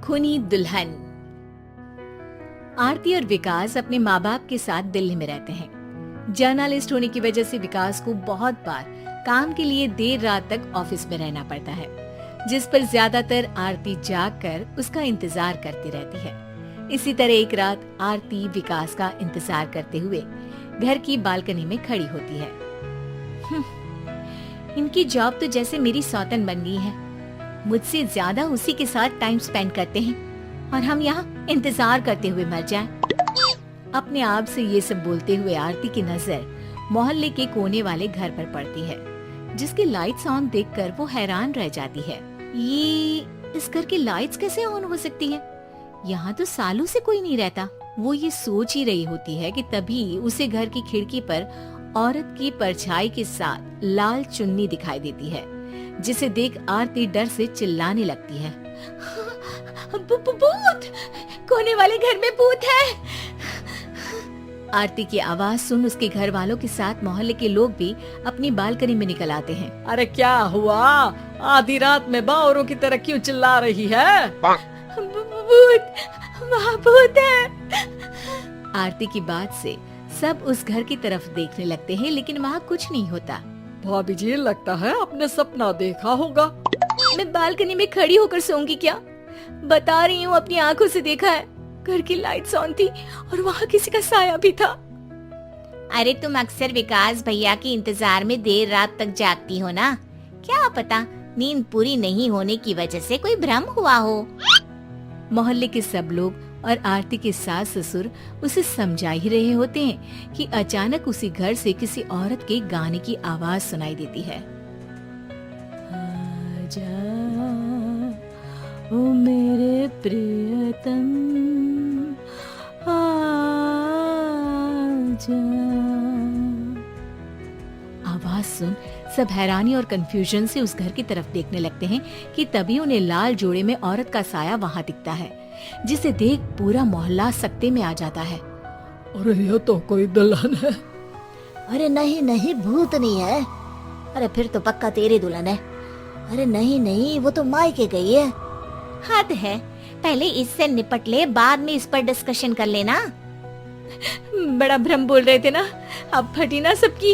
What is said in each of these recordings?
खूनी दुल्हन। आरती और विकास अपने माँ बाप के साथ दिल्ली में रहते हैं। जर्नलिस्ट होने की वजह से विकास को बहुत बार काम के लिए देर रात तक ऑफिस में रहना पड़ता है, जिस पर ज्यादातर आरती जाग कर उसका इंतजार करती रहती है। इसी तरह एक रात आरती विकास का इंतजार करते हुए घर की बालकनी में खड़ी होती है। इनकी जॉब तो जैसे मेरी सौतन बन गई है। मुझसे ज्यादा उसी के साथ टाइम स्पेंड करते हैं और हम यहाँ इंतजार करते हुए मर जाएं। अपने आप से ये सब बोलते हुए आरती की नजर मोहल्ले के कोने वाले घर पर पड़ती है, जिसकी लाइट्स ऑन देखकर वो हैरान रह जाती है। ये इस घर की लाइट्स कैसे ऑन हो सकती है? यहाँ तो सालों से कोई नहीं रहता। वो ये सोच ही रही होती है कि तभी उसे घर की खिड़की पर औरत की परछाई के साथ लाल चुन्नी दिखाई देती है, जिसे देख आरती डर से चिल्लाने लगती है। भूत! कोने वाले घर में भूत है। आरती की आवाज सुन उसके घर वालों के साथ मोहल्ले के लोग भी अपनी बालकनी में निकल आते हैं। अरे क्या हुआ? आधी रात में बावरों की तरह क्यों चिल्ला रही है? भूत! वहाँ भूत है। आरती की बात से सब उस घर की तरफ देखने लगते हैं, लेकिन वहाँ कुछ नहीं होता। भाभी जी, लगता है आपने सपना देखा होगा। मैं बालकनी में खड़ी होकर सोऊंगी क्या? बता रही हूँ, अपनी आंखों से देखा है। घर की लाइट्स ऑन थी और वहाँ किसी का साया भी था। अरे तुम अक्सर विकास भैया के इंतजार में देर रात तक जागती हो ना, क्या पता नींद पूरी नहीं होने की वजह से कोई भ्रम हुआ हो। मोहल्ले के सब लोग और आरती के सास ससुर उसे समझा ही रहे होते हैं कि अचानक उसी घर से किसी औरत के गाने की आवाज सुनाई देती है। आजा ओ मेरे प्रियतम, आजा। आवाज सुन सब हैरानी और कंफ्यूजन से उस घर की तरफ देखने लगते हैं कि तभी उन्हें लाल जोड़े में औरत का साया वहाँ दिखता है, जिसे देख पूरा मोहल्ला सकते में आ जाता है। अरे ये तो कोई दुल्हन है। अरे नहीं नहीं, भूत नहीं है। अरे फिर तो पक्का तेरी दुल्हन है। अरे नहीं नहीं, वो तो मायके गई है। हद है, पहले इससे निपट ले, बाद में इस पर डिस्कशन कर लेना। बड़ा भ्रम बोल रहे थे ना, अब फटी ना सबकी।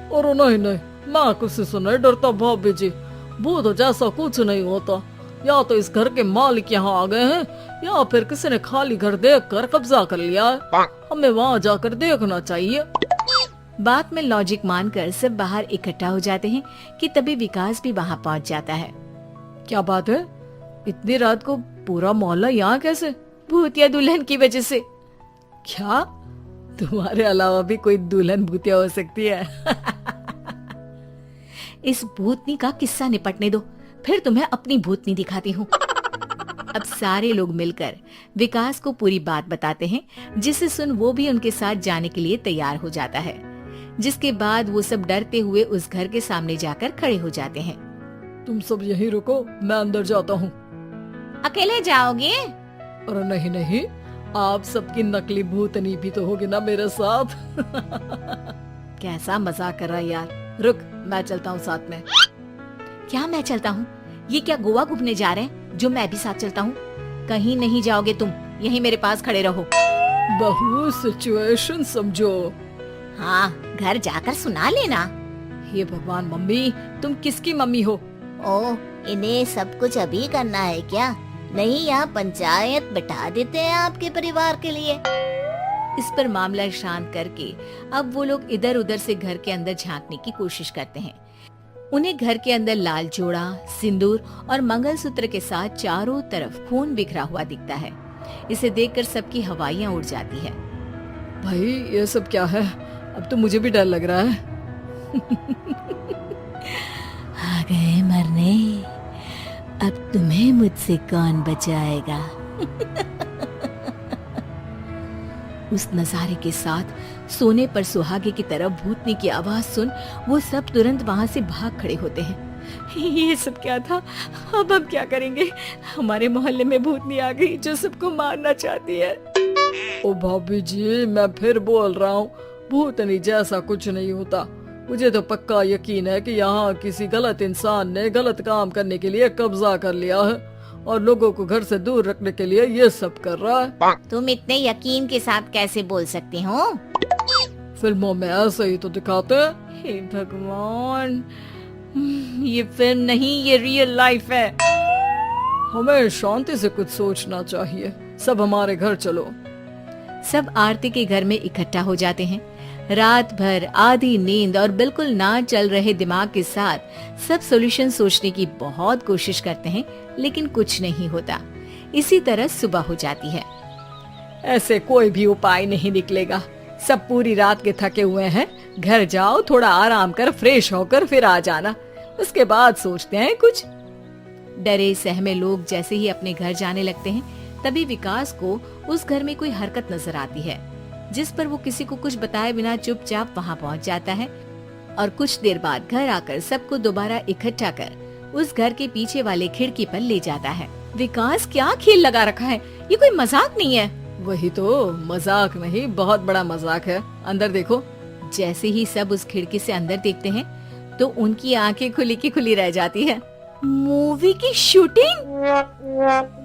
और नहीं नहीं, मैं किसी से नहीं डरता भाभी जी। भूत जैसा कुछ नहीं होता। या तो इस घर के मालिक यहाँ आ गए हैं, या फिर किसी ने खाली घर देखकर कब्जा कर लिया है। हमें वहाँ जाकर देखना चाहिए। बात में लॉजिक मानकर सब बाहर इकट्ठा हो जाते हैं कि तभी विकास भी वहाँ पहुँच जाता है। क्या बात है? इतनी रात को पूरा मोहल्ला यहाँ कैसे? भूतिया दुल्हन की वजह से। क्या तुम्हारे अलावा भी कोई दुल्हन भूतिया हो सकती है? इस भूतनी का किस्सा निपटने दो, फिर तुम्हें अपनी भूतनी दिखाती हूँ। अब सारे लोग मिलकर विकास को पूरी बात बताते हैं, जिसे सुन वो भी उनके साथ जाने के लिए तैयार हो जाता है। जिसके बाद वो सब डरते हुए उस घर के सामने जाकर खड़े हो जाते हैं। तुम सब यहीं रुको, मैं अंदर जाता हूँ। अकेले जाओगे? अरे नहीं नहीं, आप सबकी नकली भूतनी भी तो होगी ना मेरे साथ। कैसा मजाक कर रहा है यार। रुक, मैं चलता हूँ साथ में। क्या मैं चलता हूँ? ये क्या गोवा घूमने जा रहे हैं जो मैं भी साथ चलता हूँ? कहीं नहीं जाओगे तुम, यहीं मेरे पास खड़े रहो। बहू सिचुएशन समझो। हाँ, घर जाकर सुना लेना। हे भगवान, मम्मी तुम किसकी मम्मी हो? ओ, इन्हें सब कुछ अभी करना है क्या? नहीं, यहाँ पंचायत बिठा देते हैं आपके परिवार के लिए। इस पर मामला शांत करके अब वो लोग इधर उधर से घर के अंदर झांकने की कोशिश करते हैं। उन्हें घर के अंदर लाल जोड़ा, सिंदूर और मंगलसूत्र के साथ चारों तरफ खून बिखरा हुआ दिखता है। इसे देखकर सबकी हवाइयां उड़ जाती है। भाई ये सब क्या है? अब तो मुझे भी डर लग रहा है। आ गए मरने, अब तुम्हें मुझसे कौन बचाएगा? उस नजारे के साथ सोने पर सुहागे की तरह भूतनी की आवाज सुन वो सब तुरंत वहाँ से भाग खड़े होते हैं। ये सब क्या था? अब हम क्या करेंगे? हमारे मोहल्ले में भूतनी आ गई जो सबको मारना चाहती है। ओ भाभी जी, मैं फिर बोल रहा हूँ, भूतनी जैसा कुछ नहीं होता। मुझे तो पक्का यकीन है कि यहाँ किसी गलत इंसान ने गलत काम करने के लिए कब्जा कर लिया है और लोगों को घर से दूर रखने के लिए ये सब कर रहा है। तुम इतने यकीन के साथ कैसे बोल सकते हो? फिल्मों में ऐसे ही तो दिखाते हैं। हे भगवान, ये फिल्म नहीं, ये रियल लाइफ है। हमें शांति से कुछ सोचना चाहिए। सब हमारे घर चलो। सब आरती के घर में इकट्ठा हो जाते हैं। रात भर आधी नींद और बिल्कुल ना चल रहे दिमाग के साथ सब सॉल्यूशन सोचने की बहुत कोशिश करते हैं, लेकिन कुछ नहीं होता। इसी तरह सुबह हो जाती है। ऐसे कोई भी उपाय नहीं निकलेगा। सब पूरी रात के थके हुए हैं। घर जाओ, थोड़ा आराम कर, फ्रेश होकर फिर आ जाना। उसके बाद सोचते हैं कुछ। डरे सहमे लोग जैसे ही अपने घर जाने लगते हैं, तभी विकास को उस घर में कोई हरकत नजर आती है, जिस पर वो किसी को कुछ बताए बिना चुपचाप वहाँ पहुँच जाता है और कुछ देर बाद घर आकर सबको दोबारा इकट्ठा कर उस घर के पीछे वाले खिड़की पर ले जाता है। विकास, क्या खेल लगा रखा है? ये कोई मजाक नहीं है। वही तो, मजाक नहीं, बहुत बड़ा मजाक है। अंदर देखो। जैसे ही सब उस खिड़की से अंदर देखते हैं तो उनकी आंखें खुली की खुली रह जाती है। मूवी की शूटिंग?